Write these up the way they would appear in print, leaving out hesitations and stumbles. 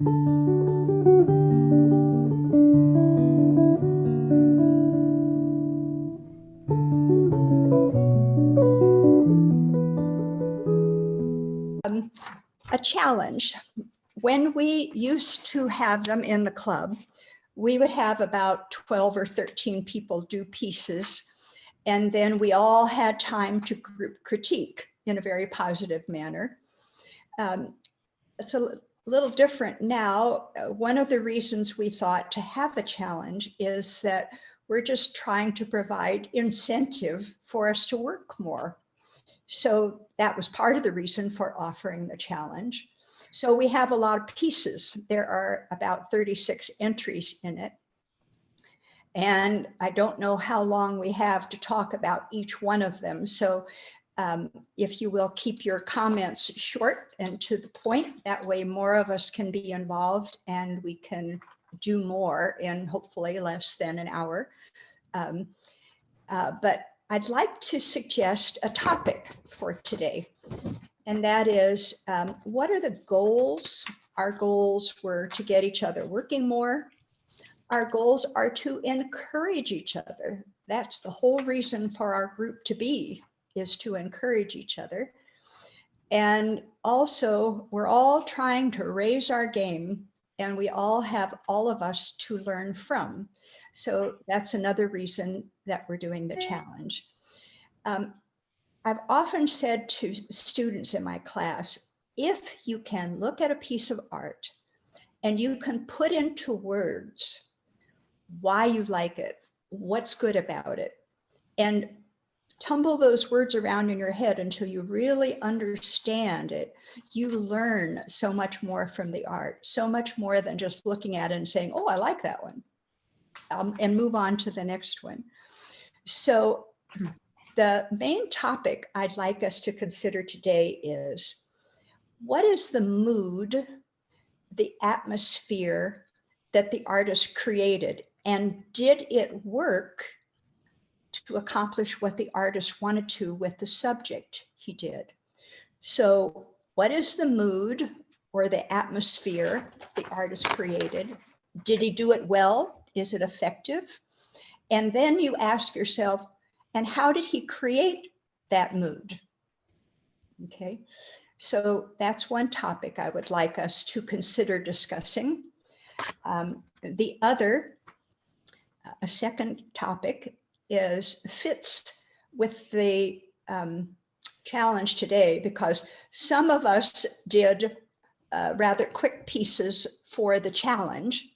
A challenge. When we used to have them in the club, we would have about 12 or 13 people do pieces, and then we all had time to group critique in a very positive manner. It's a little different now. One of the reasons we thought to have a challenge is that we're just trying to provide incentive for us to work more. So that was part of the reason for offering the challenge. So we have a lot of pieces. There are about 36 entries in it. And I don't know how long we have to talk about each one of them. So if you will keep your comments short and to the point, that way more of us can be involved and we can do more in hopefully less than an hour. But I'd like to suggest a topic for today, and that is, what are the goals? Our goals were to get each other working more. Our goals are to encourage each other. That's the whole reason for our group to be, is to encourage each other. And also, we're all trying to raise our game, and we all have all of us to learn from. So that's another reason that we're doing the challenge. I've often said to students in my class, if you can look at a piece of art and you can put into words why you like it, what's good about it, and tumble those words around in your head until you really understand it, you learn so much more from the art, so much more than just looking at it and saying, oh, I like that one, and move on to the next one. So the main topic I'd like us to consider today is, what is the mood, the atmosphere that the artist created? And did it work to accomplish what the artist wanted to with the subject he did? So what is the mood or the atmosphere the artist created? Did he do it well? Is it effective? And then you ask yourself, and how did he create that mood? Okay, so that's one topic I would like us to consider discussing. The other, a second topic, fits with the challenge today, because some of us did rather quick pieces for the challenge.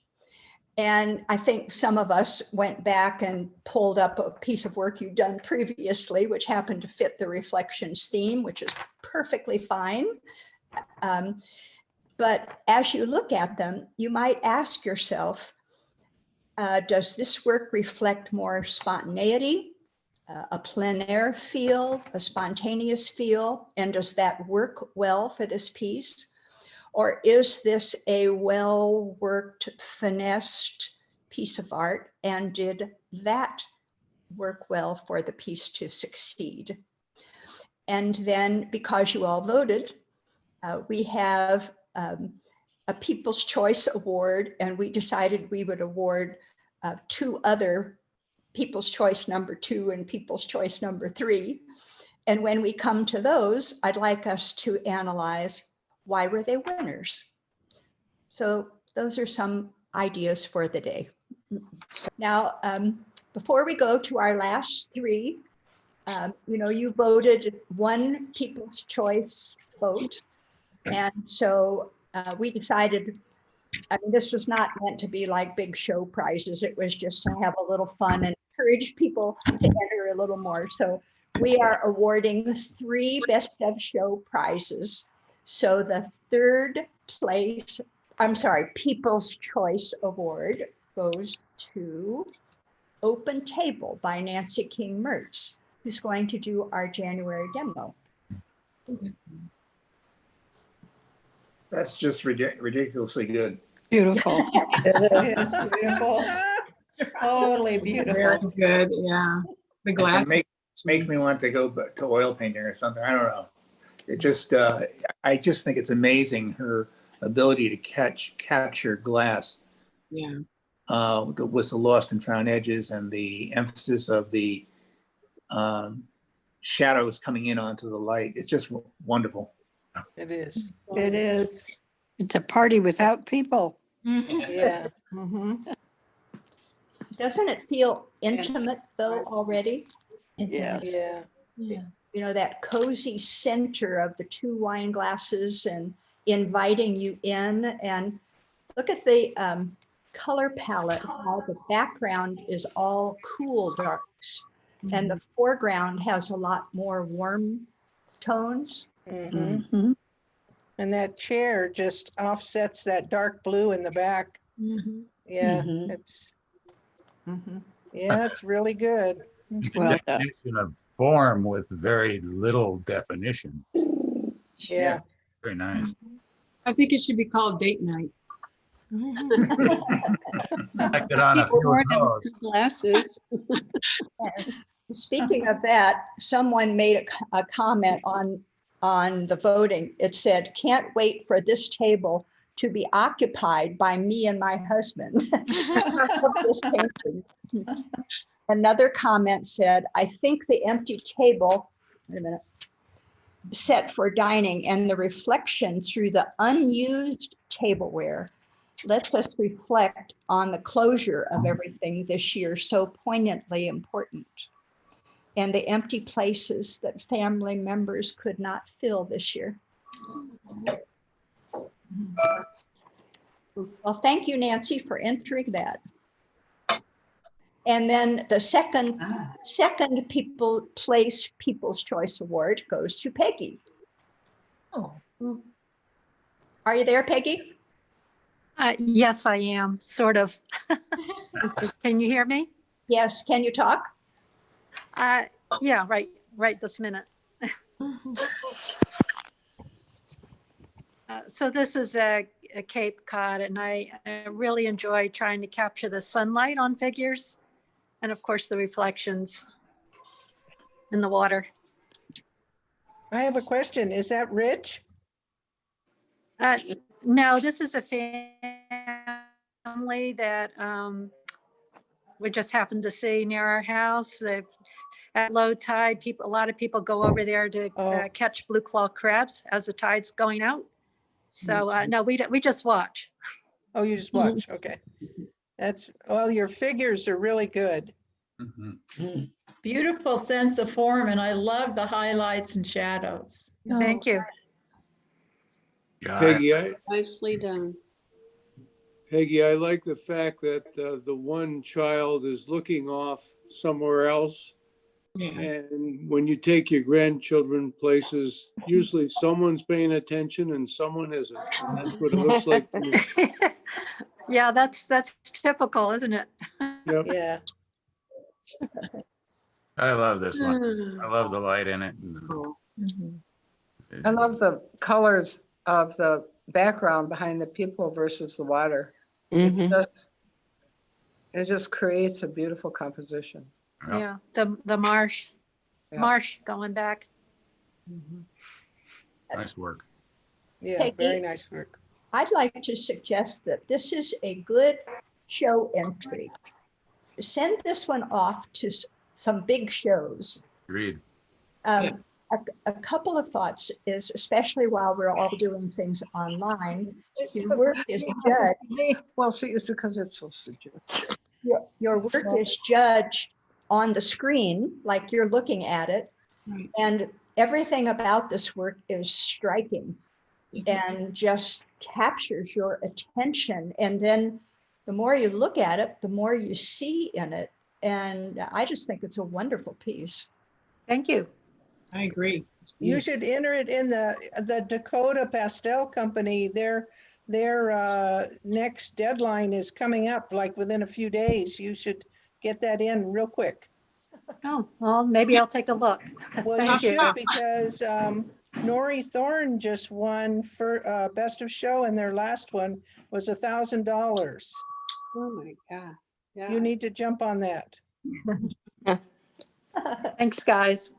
And I think some of us went back and pulled up a piece of work you've done previously, which happened to fit the reflections theme, which is perfectly fine. But as you look at them, you might ask yourself, does this work reflect more spontaneity, a plein air feel, a spontaneous feel? And does that work well for this piece? Or is this a well-worked, finessed piece of art? And did that work well for the piece to succeed? And then, because you all voted, we have a People's Choice Award, and we decided we would award two other People's Choice #2 and People's Choice #3. And when we come to those, I'd like us to analyze, why were they winners? So those are some ideas for the day. Now, before we go to our last three, you voted one People's Choice vote. And so we decided, I mean, this was not meant to be like big show prizes. It was just to have a little fun and encourage people to enter a little more. So we are awarding 3 Best of Show prizes. So the third place, People's Choice Award goes to Open Table by Nancy King Mertz, who's going to do our January demo. That's just ridiculously good. Beautiful. It is beautiful. Totally beautiful. Very good. Yeah. The glass. It makes me want to go back to oil painting or something. I don't know. It just, I just think it's amazing her ability to capture glass Yeah. with the lost and found edges and the emphasis of the shadows coming in onto the light. It's just wonderful. It is. It is. It's a party without people. Yeah. Mhm. Doesn't it feel intimate though already? Yes. Yeah. You know, that cozy center of the 2 wine glasses and inviting you in. And look at the color palette, how the background is all cool darks and the foreground has a lot more warm tones. hmm Mhm. And that chair just offsets that dark blue in the back. Yeah, Mhm. it's Mhm. it's really good. Well done. Definition of form with very little definition. Yeah. Very nice. I think it should be called date night. I could on a few of those. Glasses. Speaking of that, someone made a comment on the voting. It said, "Can't wait for this table to be occupied by me and my husband." Of this painting. Another comment said, "I think the empty table, wait a minute, set for dining and the reflection through the unused tableware lets us reflect on the closure of everything this year, so poignantly important, and the empty places that family members could not fill this year." Well, thank you, Nancy, for entering that. And then the second People's Choice Award goes to Peggy. Oh. Are you there, Peggy? Yes, I am, sort of. Can you hear me? Yes, can you talk? Yeah, right this minute. So this is a Cape Cod, and I really enjoy trying to capture the sunlight on figures, and of course the reflections in the water. I have a question. Is that Rich? No, this is a family that we just happened to see near our house. At low tide, a lot of people go over there to Oh. catch blue claw crabs as the tide's going out. So no, we just watch. Oh, you just watch. Okay. Well, your figures are really good. Mhm. Beautiful sense of form, and I love the highlights and shadows. Thank you. Yeah, Peggy, Nicely done. I like the fact that the one child is looking off somewhere else. Yeah. And when you take your grandchildren places, usually someone's paying attention and someone isn't. And that's what it looks like to me. Yeah, that's typical, isn't it? Yep. Yeah. I love this one. I love the light in it. I love the colors of the background behind the people versus the water. Mhm. It just creates a beautiful composition. Yeah. Yeah, the marsh, Yeah. marsh going back. Nice work. Yeah. Peggy? Very nice work. I'd like to suggest that this is a good show entry. Send this one off to some big shows. Agreed. A couple of thoughts is, especially while we're all doing things online, your work is judged. Well, see, it's because it's so suggestive. Your work is judged on the screen, like you're looking at it. Right. And everything about this work is striking and just captures your attention. And then the more you look at it, the more you see in it. And I just think it's a wonderful piece. Thank you. I agree. You should enter it in the Dakota Pastel Company. Their next deadline is coming up like within a few days. You should get that in real quick. Oh, well, maybe I'll take a look. Well, you Thank you. should, because Nori Thorne just won for Best of Show, and their last one was $1,000. Oh my God. Yeah. You need to jump on that. Thanks, guys.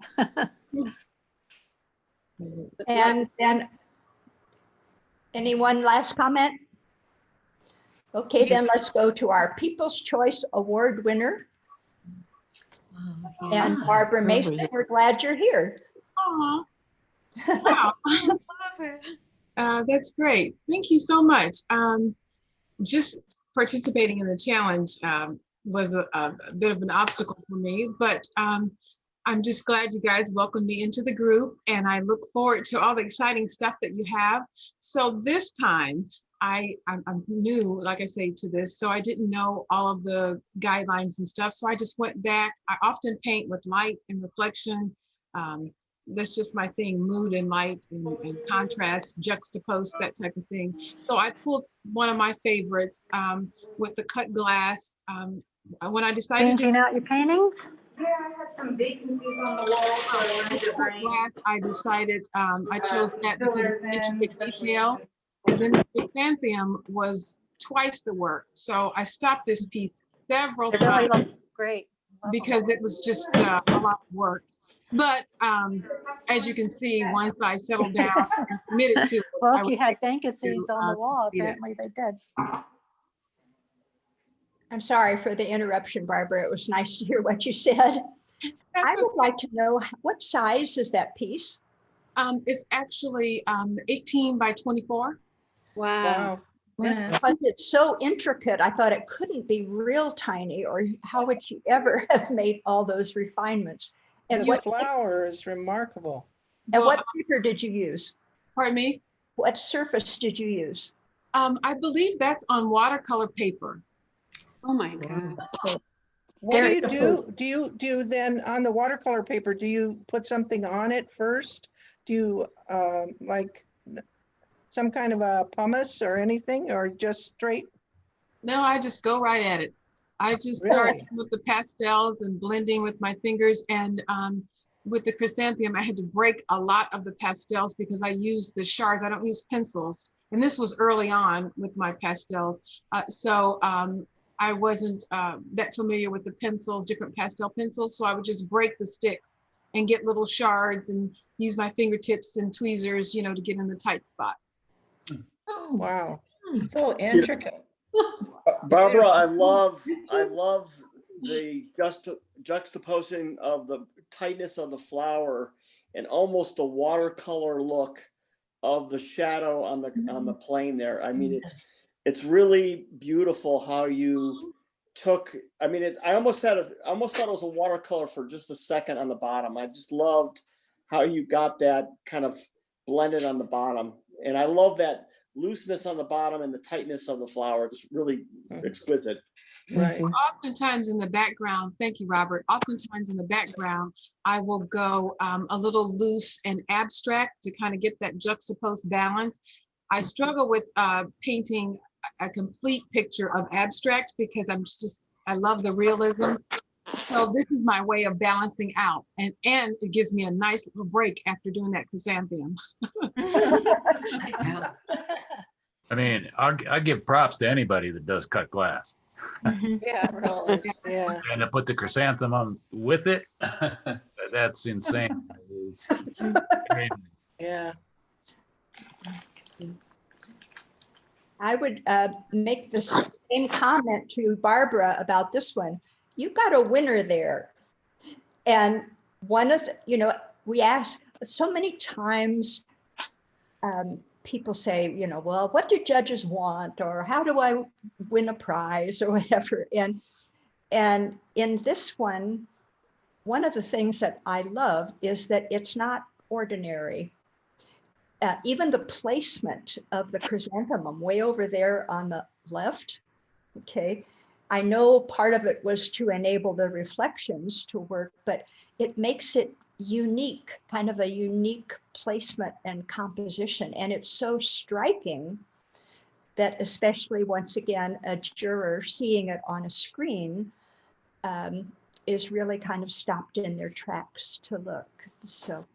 And Anyone last comment? Okay, then let's go to our People's Choice Award winner. And Barbara Mason, we're glad you're here. Aw. Wow. That's great. Thank you so much. Just participating in the challenge was a bit of an obstacle for me, but I'm just glad you guys welcomed me into the group, and I look forward to all the exciting stuff that you have. So this time, I'm new, like I say, to this, so I didn't know all of the guidelines and stuff. So I just went back. I often paint with light and reflection. That's just my thing, mood and light and contrast, juxtapose, that type of thing. So I pulled one of my favorites with the cut glass. When I decided Changing out your paintings? Yeah, I had some vacancies on the wall, so I wanted to bring glass, I decided I chose that because fillers it's such a in, big especially detail. And then the chrysanthemum was twice the work. So I stopped this piece several They really times look great. Love 'em. because it was just a lot of work. But as you can see, once I settled down and committed to it, Well, I if was you had able fantasies to, on the wall, complete it. apparently they did. I'm sorry for the interruption, Barbara. It was nice to hear what you said. I That's would like to know, what size is that piece? It's actually 18 by 24. Wow. Yeah. Because it's so intricate, I thought it couldn't be real tiny, or how would you ever have made all those refinements? And The flower is remarkable. what paper did you use? Pardon me? What surface did you use? I believe that's on watercolor paper. Oh my God. What Very do you do? Do you then on the watercolor paper, do you put something on it first? Do you like some kind of a pumice or anything, or just straight? No, I just go right at it. I just start Really? with the pastels and blending with my fingers. And with the chrysanthemum, I had to break a lot of the pastels because I used the shards. I don't use pencils. And this was early on with my pastel. So I wasn't that familiar with the pencils, different pastel pencils. So I would just break the sticks and get little shards and use my fingertips and tweezers, you know, to get in the tight spots. Wow. So intricate. Barbara, I love the juxtaposing of the tightness of the flower and almost the watercolor look of the shadow on the plane there. I mean, it's really beautiful how you took. I mean, I almost thought it was a watercolor for just a second on the bottom. I just loved how you got that kind of blended on the bottom, and I love that looseness on the bottom and the tightness of the flower. It's really exquisite. Right. Oftentimes in the background, thank you, Robert. Oftentimes in the background, I will go a little loose and abstract to kind of get that juxtaposed balance. I struggle with painting a complete picture of abstract because I love the realism. So this is my way of balancing out, and it gives me a nice little break after doing that chrysanthemum. I mean, I give props to anybody that does cut glass. Yeah, really. Yeah. And to put the chrysanthemum with it, that's insane. Yeah. I would make the same comment to Barbara about this one. You got a winner there. And one of the, we ask so many times, people say, well, what do judges want? Or how do I win a prize or whatever? And in this one of the things that I love is that it's not ordinary. Even the placement of the chrysanthemum way over there on the left, okay, I know part of it was to enable the reflections to work, but it makes it unique, kind of a unique placement and composition. And it's so striking that especially once again, a juror seeing it on a screen is really kind of stopped in their tracks to look. So.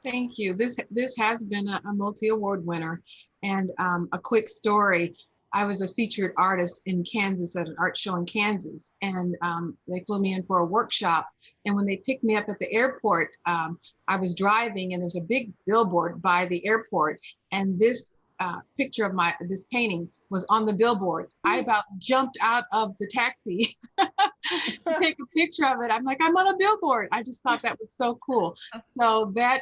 Thank you. This has been a multi-award winner. And a quick story. I was a featured artist in Kansas at an art show in Kansas, and they flew me in for a workshop. And when they picked me up at the airport, I was driving and there's a big billboard by the airport, and this picture of this painting was on the billboard. I about jumped out of the taxi to take a picture of it. I'm like, I'm on a billboard. I just thought that was so cool. So that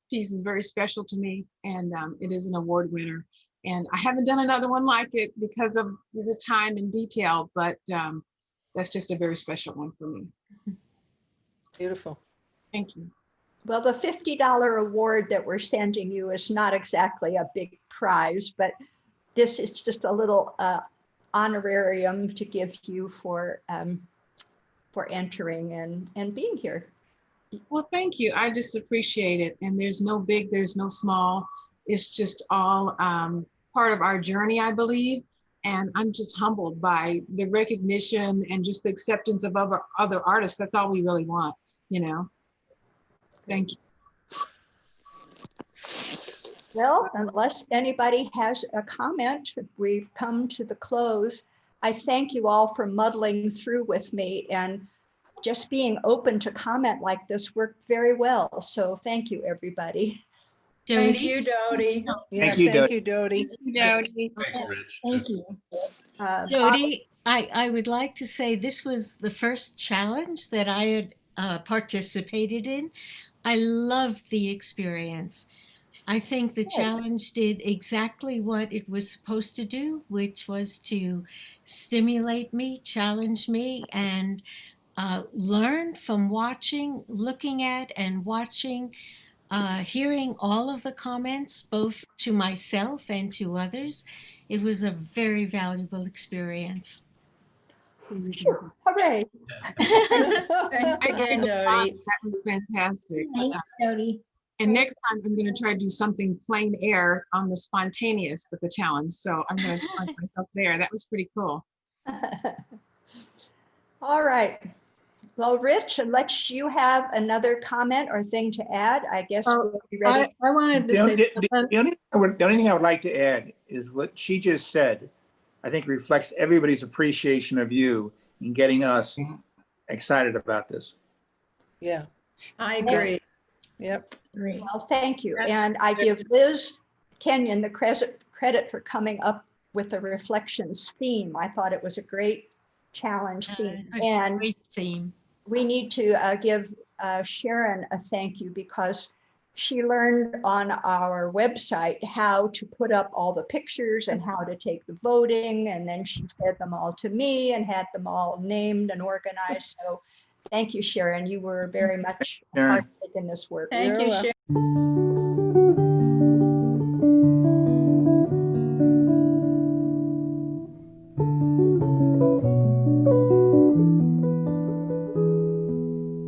piece is very special to me, and it is an award winner. And I haven't done another one like it because of the time and detail, but that's just a very special one for me. Beautiful. Thank you. Well, the $50 award that we're sending you is not exactly a big prize, but this is just a little honorarium to give you for entering and being here. Well, thank you. I just appreciate it. And there's no big, there's no small. It's just all part of our journey, I believe. And I'm just humbled by the recognition and just the acceptance of other artists. That's all we really want, you know. Thank you. Well, unless anybody has a comment, we've come to the close. I thank you all for muddling through with me, and just being open to comment like this worked very well. So thank you, everybody. Thank you, Dodie. Yeah, Thank you, thank you, Dodie. Thank you. Jody, I would like to say this was the first challenge that I had participated in. I loved the experience. I think the challenge did exactly what it was supposed to do, which was to stimulate me, challenge me, and learn from watching, looking at and watching, hearing all of the comments, both to myself and to others. It was a very valuable experience. Phew, hooray. Thanks again, Dodie. That was fantastic. Thanks, Jody. And next time I'm going to try to do something plain air on the spontaneous with the challenge. So I'm going to challenge myself there. That was pretty cool. All right. Well, Rich, unless you have another comment or thing to add, I guess we'll be ready. I wanted to The say only thing I would like to add is what she just said, I think reflects everybody's appreciation of you in getting us excited about this. Yeah, I agree. yep. great. Well, thank you. And I give Liz Kenyon the credit for coming up with the reflections theme. I thought it was a great challenge theme. It's a And great theme. we need to give Sharon a thank you, because she learned on our website how to put up all the pictures and how to take the voting. And then she fed them all to me and had them all named and organized. So thank you, Sharon. You were very much Sharon. part in this work. Thank You're you, welcome. Sharon.